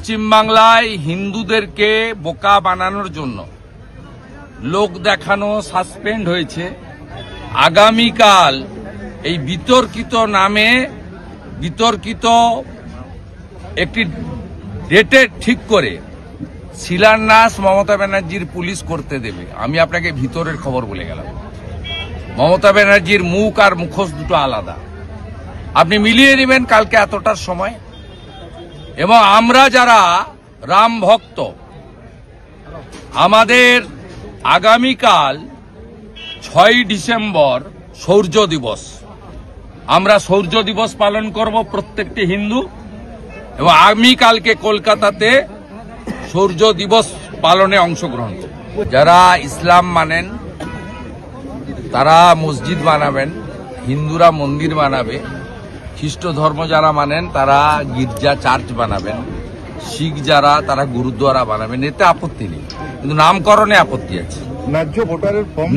পশ্চিমবাংলায় হিন্দুদেরকে বোকা বানানোর জন্য লোক দেখানো সাসপেন্ড হয়েছে। আগামীকাল এই বিতর্কিত নামে বিতর্কিত একটি ডেটে ঠিক করে শিলান্যাস মমতা ব্যানার্জির পুলিশ করতে দেবে। আমি আপনাকে ভিতরের খবর বলে গেলাম। মমতা ব্যানার্জির মুখ আর মুখোশ দুটো আলাদা, আপনি মিলিয়ে নেবেন কালকে এতটার সময়। এবং আমরা যারা রাম ভক্ত, আমাদের আগামীকাল 6ই ডিসেম্বর শৌর্য দিবস। আমরা শৌর্য দিবস পালন করব প্রত্যেকটি হিন্দু, এবং আগামীকালকে কলকাতাতে শৌর্য দিবস পালনে অংশগ্রহণ করব। যারা ইসলাম মানেন তারা মসজিদ বানাবেন, হিন্দুরা মন্দির বানাবে, খ্রিস্ট ধর্ম যারা মানেন তারা গির্জা চার্চ বানাবেন, শিখ যারা তারা গুরুদ্বারা বানাবেন, এতে আপত্তি নেই। কিন্তু নামকরণে আপত্তি আছে।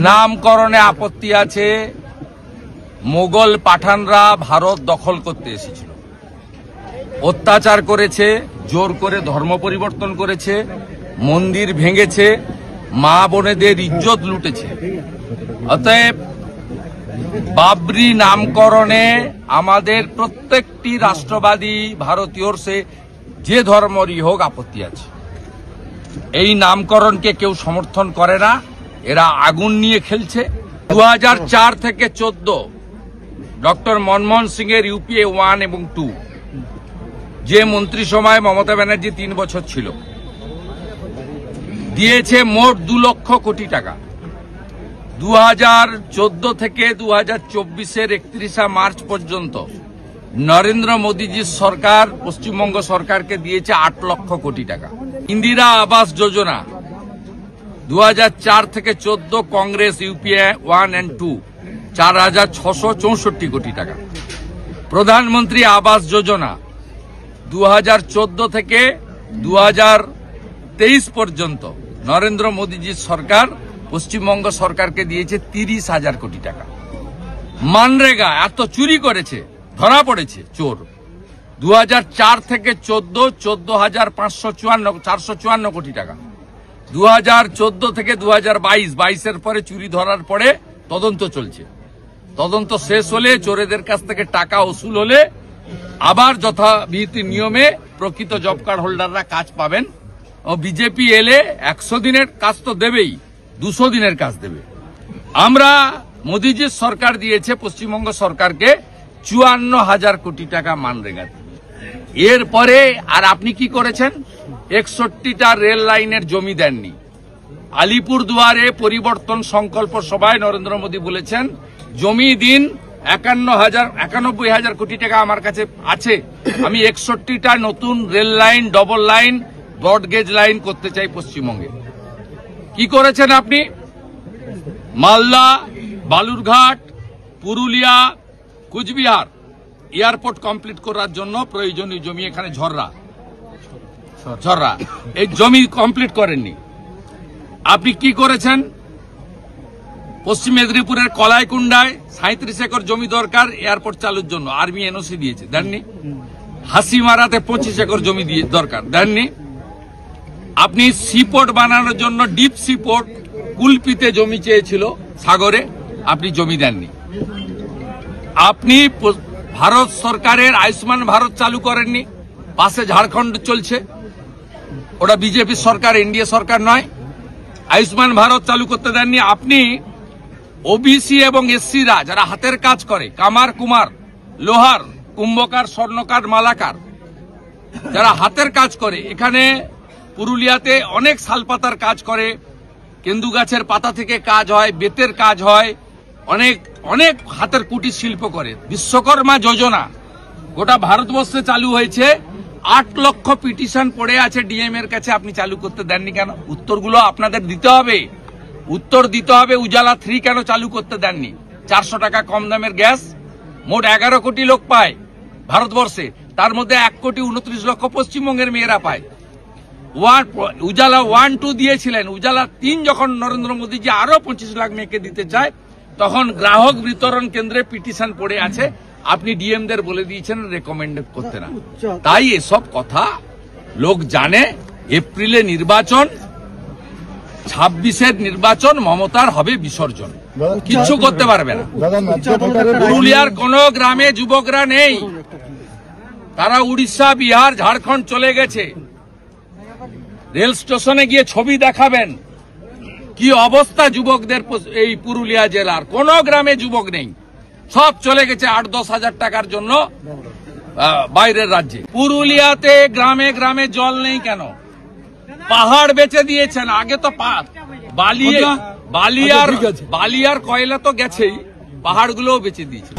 নামকরণে আপত্তি আছে। মোগল পাঠানরা ভারত দখল করতে এসেছিল, অত্যাচার করেছে, জোর করে ধর্ম পরিবর্তন করেছে, মন্দির ভেঙেছে, মা বোনেদের ইজ্জত লুটেছে। অতএব বাবরি নামকরণে আমাদের প্রত্যেকটি রাষ্ট্রবাদী ভারতীয়র সে যে ধর্মরই হোক আপত্তি আছে। এই নামকরণকে কেউ সমর্থন করে না, এরা আগুন নিয়ে খেলছে। 2004 থেকে 14 ডক্টর মনমোহন সিং এর ইউপিএ 1 এবং 2 যে মন্ত্রিসভায় মমতা ব্যানার্জি 3 বছর ছিল, দিয়েছে মোট 2 লক্ষ কোটি টাকা। 2014 থেকে 2024-এর 31 মার্চ পর্যন্ত নরেন্দ্র মোদীজির সরকার পশ্চিমবঙ্গ সরকারকে দিয়েছে 8 লক্ষ কোটি টাকা। ইন্দিরা আবাস যোজনা 2004 থেকে 14 কংগ্রেস ইউপিএ 1 এবং 2 4,664 কোটি টাকা। প্রধানমন্ত্রী আবাস যোজনা 2014 থেকে 2023 পর্যন্ত নরেন্দ্র মোদীজির সরকার পশ্চিমবঙ্গ সরকারকে দিয়েছে 30,000 কোটি টাকা। মানরেগা এত চুরি করেছে, ধরা পড়েছে চোর। 2004 থেকে 14 454 কোটি টাকা। 2014 থেকে 2022 পরে চুরি ধরার পরে তদন্ত চলছে। তদন্ত শেষ হলে, চোরেদের কাছ থেকে টাকা উসুল হলে আবার যথাবিধি নিয়মে প্রকৃত জব কার্ড হোল্ডাররা কাজ পাবেন। ও বিজেপি এলে 100 দিনের কাজ তো দেবেই, 200 দিনের কাজ দেবে। আমরা মোদীজির সরকার দিয়েছে পশ্চিমবঙ্গ সরকারকে 54,000 কোটি টাকা মানরেগা। এরপরে আর আপনি কি করেছেন? 61টা রেল লাইনের জমি দেননি। আলিপুর দুয়ারে পরিবর্তন সংকল্প সভায় নরেন্দ্র মোদী বলেছেন জমি দিন 91,000 কোটি টাকা আমার কাছে আছে, আমি 61টা নতুন rail line, double line, broad gauge line করতে চাই পশ্চিমবঙ্গে। কি করেছেন আপনি? মালদা, বালুরঘাট, পুরুলিয়া, কুচবিহার এয়ারপোর্ট কমপ্লিট করার জন্য প্রয়োজনীয় জমি, এখানে ঝররা এই জমি কমপ্লিট করেননি। আপনি কি করেছেন? পশ্চিম মেদিনীপুরের কলাইকুণ্ডায় 37 একর জমি দরকার এয়ারপোর্ট চালুর জন্য, আর্মি এনওসি দিয়েছে, দেননি। হাসিমারাতে 25 একর জমি দিয়ে দরকার, দেননি। আপনি সিপোর্ট বানানোর জন্য ডিপ সিপোর্ট কুলপিতে জমি চেয়েছিল সাগরে, আপনি জমি দেননি। আপনি ভারত সরকারের আয়ুষ্মান ভারত চালু করেননি, পাশে ঝাড়খণ্ড চলছে, ওটা বিজেপি সরকার, এনডিএ সরকার নয়। আয়ুষ্মান ভারত চালু করতে দেননি। আপনি ওবিসি এবং এসসিরা যারা হাতের কাজ করে, কামার কুমার, লোহার, কুম্ভকার, স্বর্ণকার, মালাকার, যারা হাতের কাজ করে, এখানে পুরুলিয়াতে অনেক শালপাতার কাজ করে, কেন্দু গাছের পাতা থেকে কাজ হয়, বেতের কাজ হয়, অনেক অনেক হাতের কুটির শিল্প করে। বিশ্বকর্মা যোজনা গোটা ভারতবর্ষে চালু হয়েছে, 8 লক্ষ পিটিশন পড়ে আছে ডিএম এর কাছে, আপনি চালু করতে দেননি কেন? উত্তরগুলো আপনাদের দিতে হবে, উত্তর দিতে হবে। উজালা 3 কেন চালু করতে দেননি? 400 টাকা কম দামের গ্যাস, মোট 11 কোটি লোক পায় ভারতবর্ষে, তার মধ্যে 1,29 লক্ষ পশ্চিমবঙ্গের মেয়েরা পায়। উজালা 1, 2 দিয়েছিলেন। উজালা 3 যখন নরেন্দ্র মোদীজি আরো 25 লাখ মেয়েকে দিতে চায়, তখন গ্রাহক বিতরণ কেন্দ্রে পিটিশন পড়ে আছে, আপনি ডিএমদের বলে দিয়েছেন রেকমেন্ড করতে না। তাই এসব কথা লোক জানে এপ্রিলে নির্বাচন, 26-এর নির্বাচন, মমতার হবে বিসর্জন, কিচ্ছু করতে পারবে না। পুরুলিয়ার কোন গ্রামে যুবকরা নেই, তারা উড়িষ্যা, বিহার, ঝাড়খণ্ড চলে গেছে। রেল স্টেশনে গিয়ে ছবি দেখাবেন কি অবস্থা যুবকদের। এই পুরুলিয়া জেলার কোন গ্রামে যুবক নেই, সব চলে গেছে 8-10 হাজার টাকার জন্য বাইরের রাজ্যে। পুরুলিয়াতে গ্রামে গ্রামে জল নেই কেন? পাহাড় বেচে দিয়েছেন। আগে তো বালি আর কয়লা তো গেছেই, পাহাড়গুলোও বেচে দিয়েছে।